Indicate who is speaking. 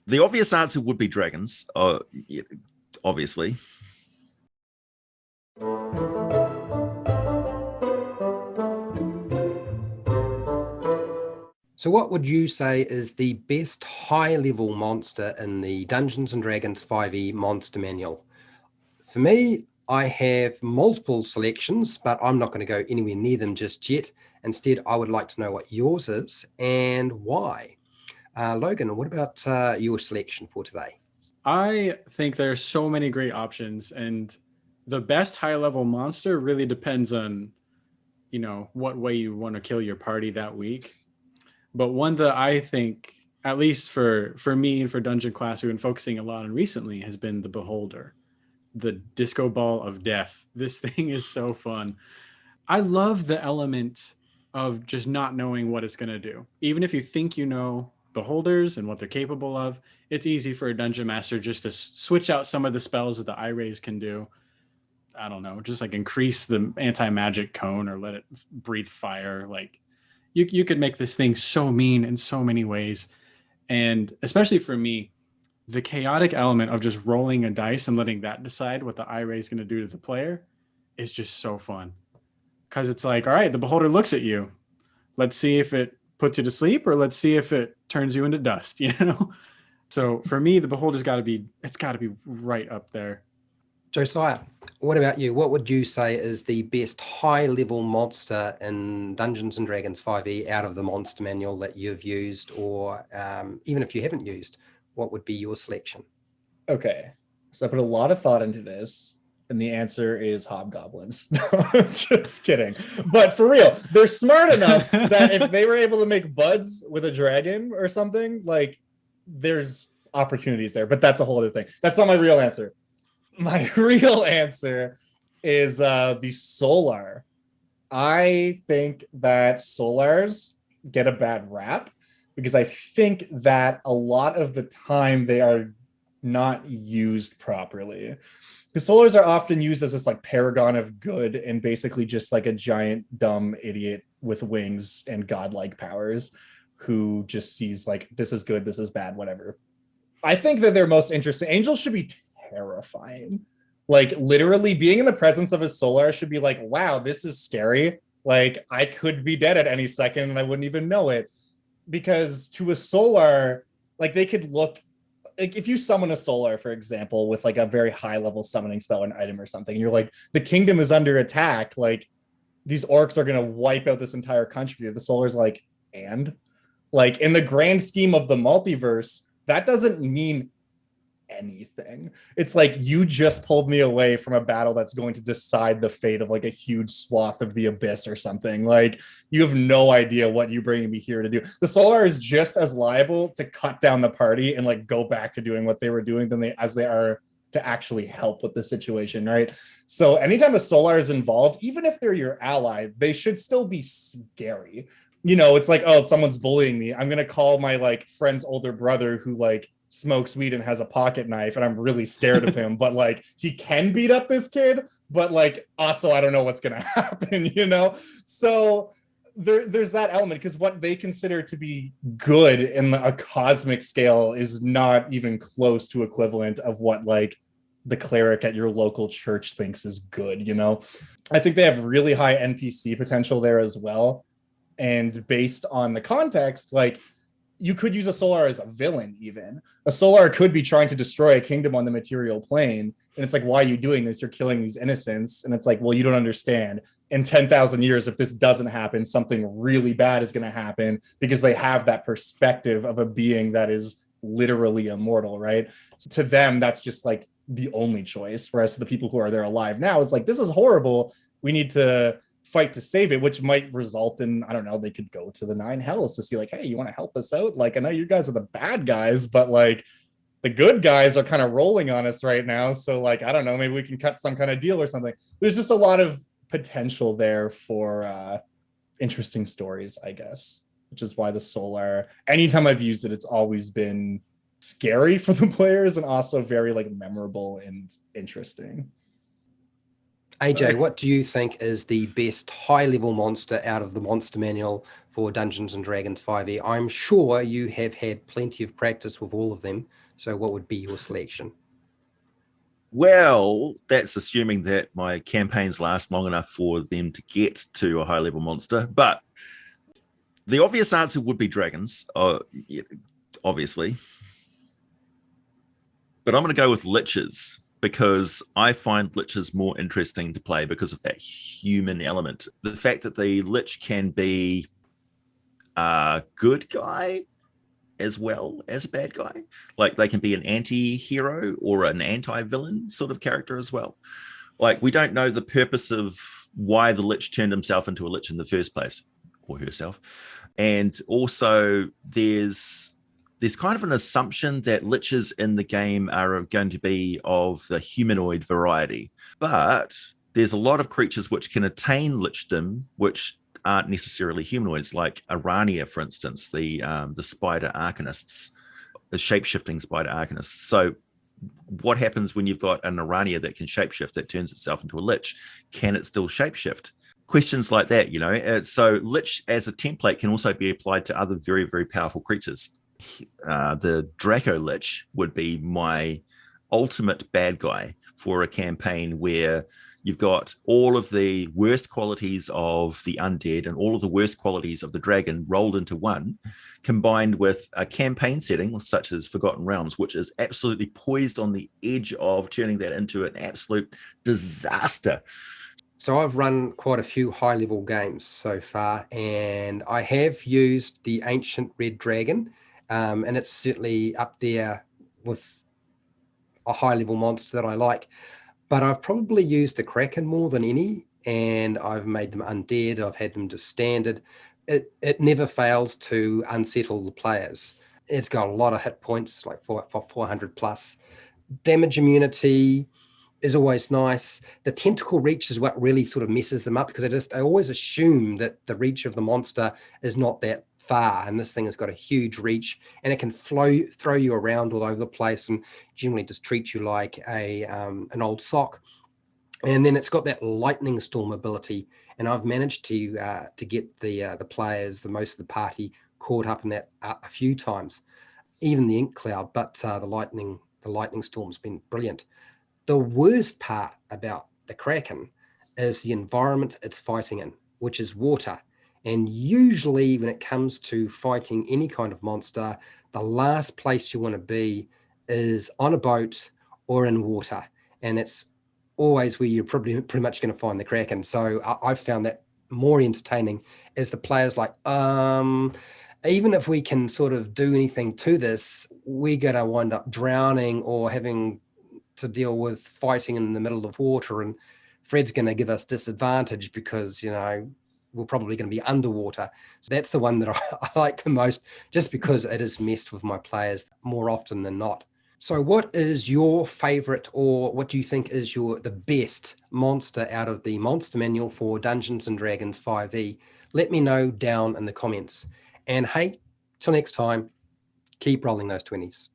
Speaker 1: The obvious answer would be dragons, obviously.
Speaker 2: So what would you say is the best high-level monster in the Dungeons & Dragons 5e Monster Manual? For me, I have multiple selections, but I'm not going to go anywhere near them just yet. Instead, I would like to know what yours is and why. Logan, what about your selection for today?
Speaker 3: I think there's so many great options, and the best high-level monster really depends on, what way you want to kill your party that week. But one that I think, at least for me and for Dungeon Class, we've been focusing a lot on recently, has been the Beholder, the disco ball of death. This thing is so fun. I love the element of just not knowing what it's going to do. Even if you think you know beholders and what they're capable of, it's easy for a dungeon master just to switch out some of the spells that the eye rays can do. I don't know, just like increase the anti-magic cone or let it breathe fire. Like you could make this thing so mean in so many ways. And especially for me, the chaotic element of just rolling a dice and letting that decide what the eye ray is going to do to the player is just so fun. Because it's like, all right, the beholder looks at you. Let's see if it puts you to sleep, or let's see if it turns you into dust, So for me, the beholder's got to be right up there.
Speaker 2: Josiah, what about you? What would you say is the best high-level monster in Dungeons & Dragons 5e out of the monster manual that you've used, or even if you haven't used, what would be your selection?
Speaker 4: Okay, so I put a lot of thought into this, and the answer is hobgoblins. No, I'm just kidding. But for real, they're smart enough that if they were able to make buds with a dragon or something, like, there's opportunities there. But that's a whole other thing. That's not my real answer. My real answer is the Solar. I think that Solars get a bad rap because I think that a lot of the time they are not used properly. Because Solars are often used as this like paragon of good and basically just like a giant dumb idiot with wings and godlike powers who just sees like, this is good, this is bad, whatever. I think that they're most interesting. Angels should be terrifying. Like literally being in the presence of a Solar should be like, wow, this is scary. Like I could be dead at any second and I wouldn't even know it. Because to a Solar, like they could look, like if you summon a Solar, for example, with like a very high level summoning spell or an item or something, and you're like, the kingdom is under attack, like these orcs are going to wipe out this entire country. The Solar's like, and like in the grand scheme of the multiverse, that doesn't mean anything. It's like you just pulled me away from a battle that's going to decide the fate of like a huge swath of the abyss or something. Like you have no idea what you bringing me here to do. The Solar is just as liable to cut down the party and like go back to doing what they were doing as they are to actually help with the situation, right? So anytime a Solar is involved, even if they're your ally, they should still be scary. It's like, oh, if someone's bullying me, I'm gonna call my like friend's older brother who like smokes weed and has a pocket knife, and I'm really scared of him, but like he can beat up this kid, but like also I don't know what's gonna happen, So there's that element, because what they consider to be good in a cosmic scale is not even close to equivalent of what like the cleric at your local church thinks is good. I think they have really high NPC potential there as well. And based on the context, like you could use a Solar as a villain even. A Solar could be trying to destroy a kingdom on the material plane. And it's like, why are you doing this? You're killing these innocents. And it's like, well, you don't understand. In 10,000 years, if this doesn't happen, something really bad is going to happen, because they have that perspective of a being that is literally immortal, right? So to them, that's just like the only choice. Whereas to the people who are there alive now, it's like, this is horrible. We need to fight to save it, which might result in, I don't know, they could go to the 9 hells to see like, hey, you want to help us out? Like, I know you guys are the bad guys, but like the good guys are kind of rolling on us right now. So like, I don't know, maybe we can cut some kind of deal or something. There's just a lot of potential there for interesting stories, I guess, which is why the Solar, anytime I've used it, it's always been scary for the players and also very like memorable and interesting.
Speaker 2: AJ, what do you think is the best high-level monster out of the monster manual for Dungeons and Dragons 5e. I'm sure you have had plenty of practice with all of them. So what would be your selection?
Speaker 1: Well, that's assuming that my campaigns last long enough for them to get to a high level monster. But the obvious answer would be dragons, obviously. But I'm going to go with Liches because I find Liches more interesting to play because of that human element. The fact that the Lich can be a good guy as well as a bad guy. Like they can be an anti-hero or an anti-villain sort of character as well. Like we don't know the purpose of why the Lich turned himself into a Lich in the first place, or herself. And also there's kind of an assumption that Liches in the game are going to be of the humanoid variety. But there's a lot of creatures which can attain Lichdom, which aren't necessarily humanoids, like Arania, for instance, the spider arcanists, the shape-shifting spider arcanists. So what happens when you've got an Arania that can shapeshift, that turns itself into a Lich? Can it still shapeshift? Questions like that, you know. So Lich as a template can also be applied to other very, very powerful creatures. The Draco Lich would be my ultimate bad guy for a campaign where you've got all of the worst qualities of the undead and all of the worst qualities of the dragon rolled into one, combined with a campaign setting such as Forgotten Realms, which is absolutely poised on the edge of turning that into an absolute disaster.
Speaker 2: So I've run quite a few high-level games so far, and I have used the Ancient Red Dragon, and it's certainly up there with a high-level monster that I like. But I've probably used the Kraken more than any, and I've made them undead. I've had them to standard. It never fails to unsettle the players. It's got a lot of hit points, like for 400 plus. Damage immunity is always nice. The tentacle reach is what really sort of messes them up, because I always assume that the reach of the monster is not that far, and this thing has got a huge reach, and it can throw you around all over the place and generally just treat you like an old sock. And then it's got that lightning storm ability, and I've managed to get the players, the most of the party, caught up in that a few times, even the ink cloud. But the lightning storm's been brilliant. The worst part about the Kraken is the environment it's fighting in, which is water. And usually when it comes to fighting any kind of monster, the last place you want to be is on a boat or in water. And it's always where you're probably pretty much going to find the Kraken. So I found that more entertaining as the players like, even if we can sort of do anything to this, we're going to wind up drowning or having to deal with fighting in the middle of water, and Fred's going to give us disadvantage because, you know, we're probably going to be underwater. So that's the one that I like the most, just because it has messed with my players more often than not. So what is your favorite, or what do you think is the best monster out of the monster manual for Dungeons and Dragons 5e? Let me know down in the comments. And hey, till next time, keep rolling those 20s.